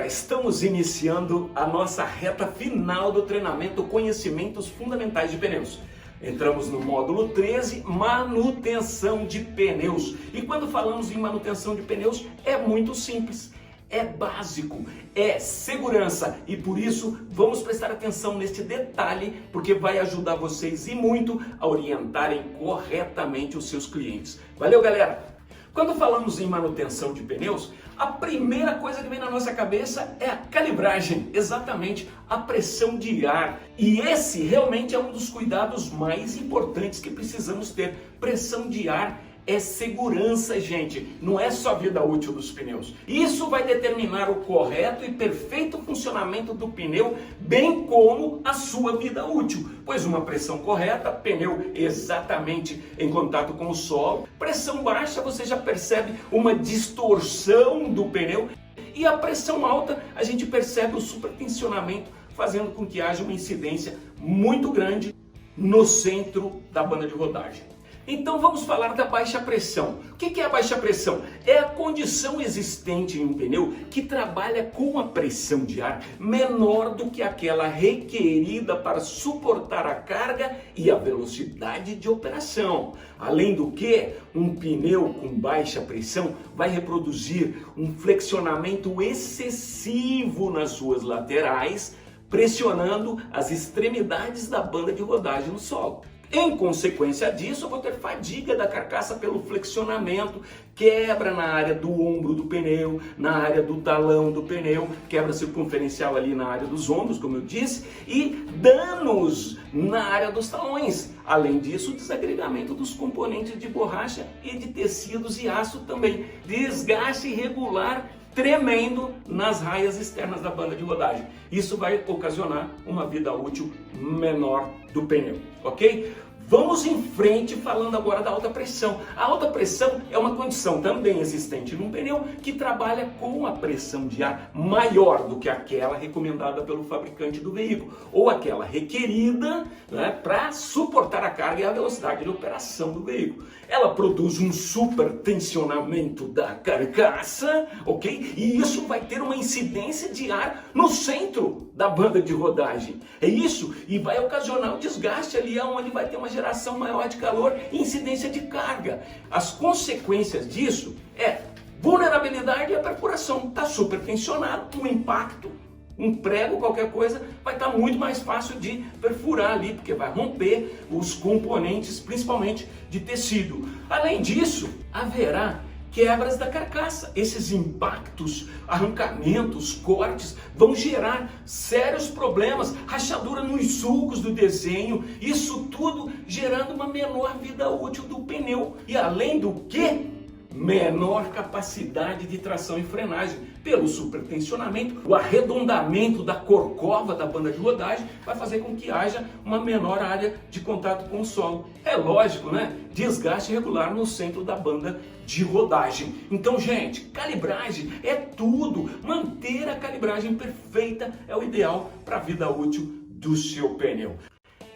estamos iniciando a nossa reta final do treinamento Conhecimentos Fundamentais de Pneus. Entramos no módulo 13, manutenção de pneus. E quando falamos em manutenção de pneus, é muito simples, é básico, é segurança. E por isso, vamos prestar atenção neste detalhe, porque vai ajudar vocês e muito a orientarem corretamente os seus clientes. Valeu, galera! Quando falamos em manutenção de pneus, a primeira coisa que vem na nossa cabeça é a calibragem, exatamente a pressão de ar. E esse realmente é um dos cuidados mais importantes que precisamos ter. Pressão de ar é segurança, gente, não é só vida útil dos pneus. Isso vai determinar o correto e perfeito funcionamento do pneu, bem como a sua vida útil. Pois uma pressão correta, pneu exatamente em contato com o solo. Pressão baixa, você já percebe uma distorção do pneu. E a pressão alta, a gente percebe o supertensionamento, fazendo com que haja uma incidência muito grande no centro da banda de rodagem. Então vamos falar da baixa pressão. O que é a baixa pressão? É a condição existente em um pneu que trabalha com a pressão de ar menor do que aquela requerida para suportar a carga e a velocidade de operação. Além do que, um pneu com baixa pressão vai reproduzir um flexionamento excessivo nas suas laterais, pressionando as extremidades da banda de rodagem no solo. Em consequência disso, eu vou ter fadiga da carcaça pelo flexionamento, quebra na área do ombro do pneu, na área do talão do pneu, quebra circunferencial ali na área dos ombros, como eu disse, e danos na área dos talões. Além disso, o desagregamento dos componentes de borracha e de tecidos e aço também. Desgaste irregular tremendo nas raias externas da banda de rodagem. Isso vai ocasionar uma vida útil menor do pneu, ok? Vamos em frente falando agora da alta pressão. A alta pressão é uma condição também existente num pneu que trabalha com a pressão de ar maior do que aquela recomendada pelo fabricante do veículo ou aquela requerida, né, para suportar a carga e a velocidade de operação do veículo. Ela produz um supertensionamento da carcaça, ok? E isso vai ter uma incidência de ar no centro da banda de rodagem. É isso, e vai ocasionar o desgaste ali onde vai ter uma geração maior de calor e incidência de carga. As consequências disso é vulnerabilidade e a perfuração. Está supertensionado, um impacto, um prego, qualquer coisa, vai estar muito mais fácil de perfurar ali, porque vai romper os componentes, principalmente de tecido. Além disso, haverá quebras da carcaça. Esses impactos, arrancamentos, cortes vão gerar sérios problemas, rachadura nos sulcos do desenho, isso tudo gerando uma menor vida útil do pneu. E além do que, menor capacidade de tração e frenagem. Pelo supertensionamento, o arredondamento da corcova da banda de rodagem vai fazer com que haja uma menor área de contato com o solo. É lógico, né? Desgaste irregular no centro da banda de rodagem. Então, gente, calibragem é tudo. Manter a calibragem perfeita é o ideal para a vida útil do seu pneu.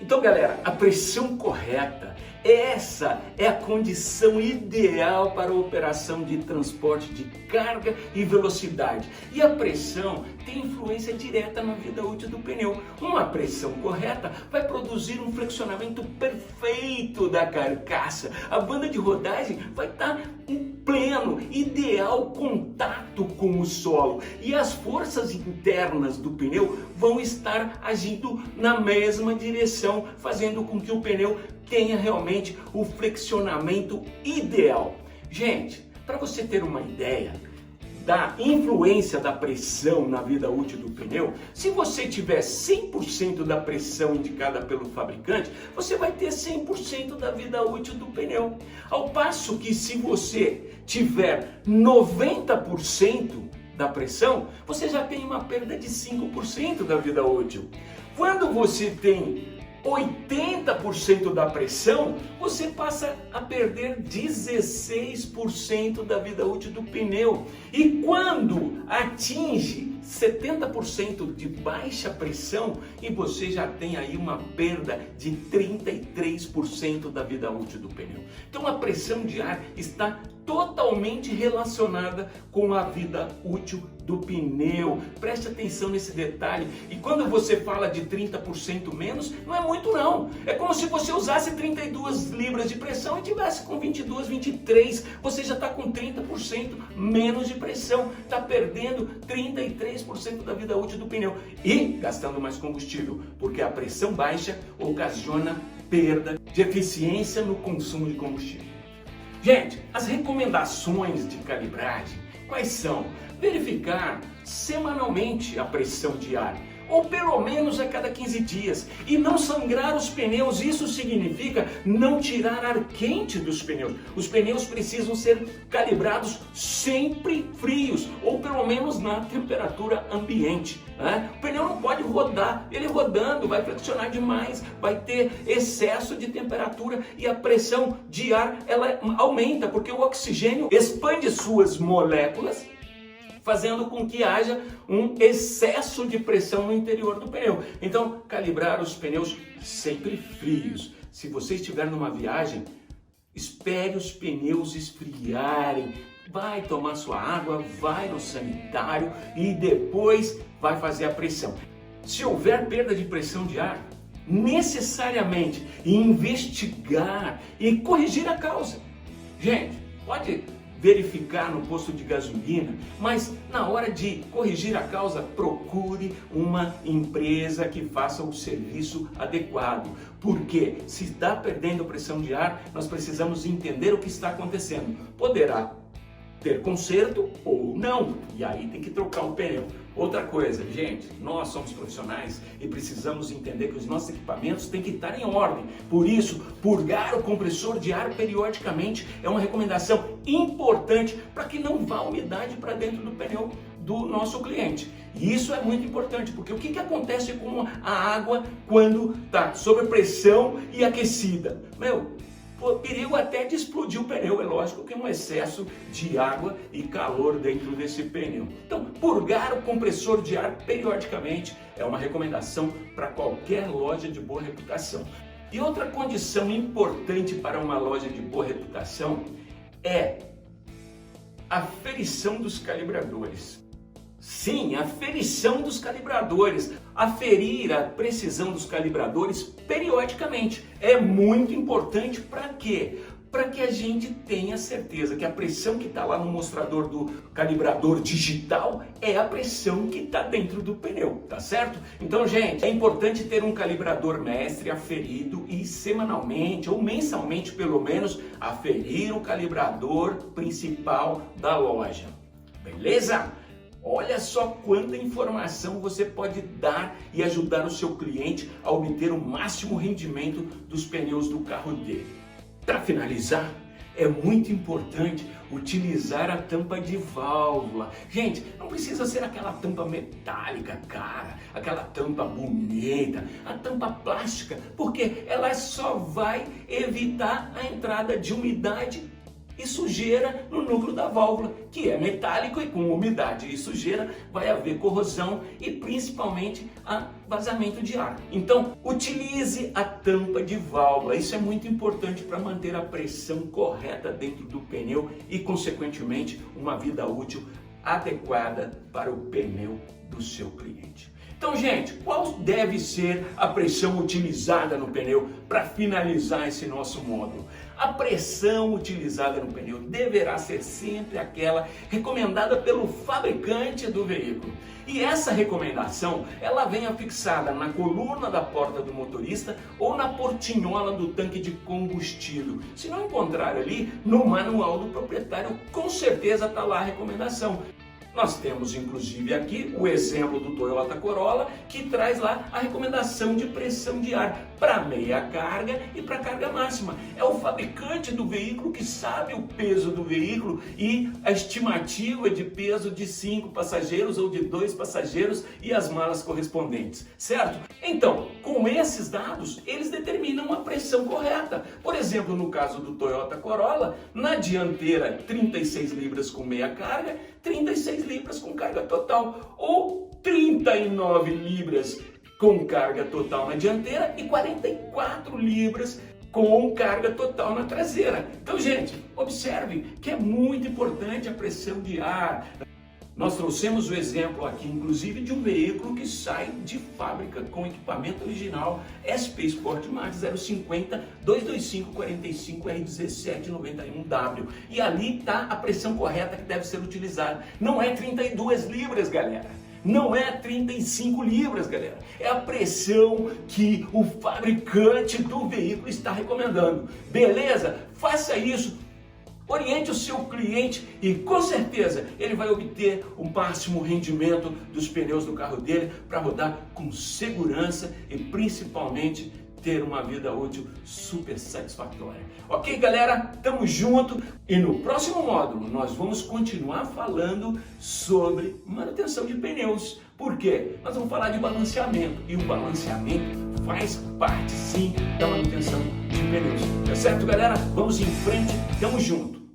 Então, galera, a pressão correta, essa é a condição ideal para a operação de transporte de carga e velocidade. E a pressão tem influência direta na vida útil do pneu. Uma pressão correta vai produzir um flexionamento perfeito da carcaça. A banda de rodagem vai estar em pleno, ideal contato com o solo. E as forças internas do pneu vão estar agindo na mesma direção, fazendo com que o pneu tenha realmente o flexionamento ideal. Gente, para você ter uma ideia da influência da pressão na vida útil do pneu, se você tiver 100% da pressão indicada pelo fabricante, você vai ter 100% da vida útil do pneu. Ao passo que se você tiver 90% da pressão, você já tem uma perda de 5% da vida útil. Quando você tem 80% da pressão, você passa a perder 16% da vida útil do pneu. E quando atinge 70% de baixa pressão e você já tem aí uma perda de 33% da vida útil do pneu. Então a pressão de ar está totalmente relacionada com a vida útil do pneu. Preste atenção nesse detalhe. E quando você fala de 30% menos, não é muito não. É como se você usasse 32 libras de pressão e tivesse com 22, 23. Você já está com 30% menos de pressão. Está perdendo 33% da vida útil do pneu. E gastando mais combustível, porque a pressão baixa ocasiona perda de eficiência no consumo de combustível. Gente, as recomendações de calibragem, quais são? Verificar semanalmente a pressão de ar, ou pelo menos a cada 15 dias, e não sangrar os pneus. Isso significa não tirar ar quente dos pneus. Os pneus precisam ser calibrados sempre frios, ou pelo menos na temperatura ambiente, né? O pneu não pode rodar, ele rodando vai friccionar demais, vai ter excesso de temperatura e a pressão de ar ela aumenta, porque o oxigênio expande suas moléculas, fazendo com que haja um excesso de pressão no interior do pneu. Então, calibrar os pneus sempre frios. Se você estiver numa viagem, espere os pneus esfriarem. Vai tomar sua água, vai no sanitário e depois vai fazer a pressão. Se houver perda de pressão de ar, necessariamente investigar e corrigir a causa. Gente, pode verificar no posto de gasolina, mas na hora de corrigir a causa, procure uma empresa que faça o serviço adequado. Porque se está perdendo pressão de ar, nós precisamos entender o que está acontecendo. Poderá ter conserto ou não, e aí tem que trocar o pneu. Outra coisa, gente, nós somos profissionais e precisamos entender que os nossos equipamentos têm que estar em ordem. Por isso, purgar o compressor de ar periodicamente é uma recomendação importante para que não vá umidade para dentro do pneu do nosso cliente. E isso é muito importante, porque o que acontece com a água quando está sob pressão e aquecida? Perigo até de explodir o pneu. É lógico que é um excesso de água e calor dentro desse pneu. Então, purgar o compressor de ar periodicamente é uma recomendação para qualquer loja de boa reputação. E outra condição importante para uma loja de boa reputação é a aferição dos calibradores. Sim, a aferição dos calibradores. Aferir a precisão dos calibradores periodicamente é muito importante. Para quê? Para que a gente tenha certeza que a pressão que está lá no mostrador do calibrador digital é a pressão que está dentro do pneu, tá certo? Então, gente, é importante ter um calibrador mestre aferido e semanalmente ou mensalmente, pelo menos, aferir o calibrador principal da loja. Beleza? Olha só quanta informação você pode dar e ajudar o seu cliente a obter o máximo rendimento dos pneus do carro dele. Para finalizar, é muito importante utilizar a tampa de válvula. Gente, não precisa ser aquela tampa metálica, cara, aquela tampa bonita, a tampa plástica, porque ela só vai evitar a entrada de umidade e sujeira no núcleo da válvula, que é metálico, e com umidade e sujeira vai haver corrosão e principalmente vazamento de ar. Então, utilize a tampa de válvula. Isso é muito importante para manter a pressão correta dentro do pneu e, consequentemente, uma vida útil adequada para o pneu do seu cliente. Então, gente, qual deve ser a pressão utilizada no pneu para finalizar esse nosso módulo? A pressão utilizada no pneu deverá ser sempre aquela recomendada pelo fabricante do veículo. E essa recomendação, ela vem afixada na coluna da porta do motorista ou na portinhola do tanque de combustível. Se não encontrar ali, no manual do proprietário, com certeza está lá a recomendação. Nós temos inclusive aqui o exemplo do Toyota Corolla, que traz lá a recomendação de pressão de ar para meia carga e para carga máxima. É o fabricante do veículo que sabe o peso do veículo e a estimativa de peso de 5 passageiros ou de 2 passageiros e as malas correspondentes, certo? Então, com esses dados, eles determinam a pressão correta. Por exemplo, no caso do Toyota Corolla, na dianteira 36 libras com meia carga, 36 36 libras com carga total, ou 39 libras com carga total na dianteira e 44 libras com carga total na traseira. Então, gente, observe que é muito importante a pressão de ar. Nós trouxemos o exemplo aqui, inclusive, de um veículo que sai de fábrica com equipamento original SP Sport Max 050 225 45 R17 91W. E ali está a pressão correta que deve ser utilizada. Não é 32 libras, galera. Não é 35 libras, galera. É a pressão que o fabricante do veículo está recomendando. Beleza? Faça isso. Oriente o seu cliente e com certeza ele vai obter o máximo rendimento dos pneus do carro dele para rodar com segurança e principalmente ter uma vida útil super satisfatória. Ok, galera? Tamo junto e no próximo módulo nós vamos continuar falando sobre manutenção de pneus. Por quê? Nós vamos falar de balanceamento e o balanceamento faz parte sim da manutenção de pneus. Tá certo, galera? Vamos em frente, tamo junto!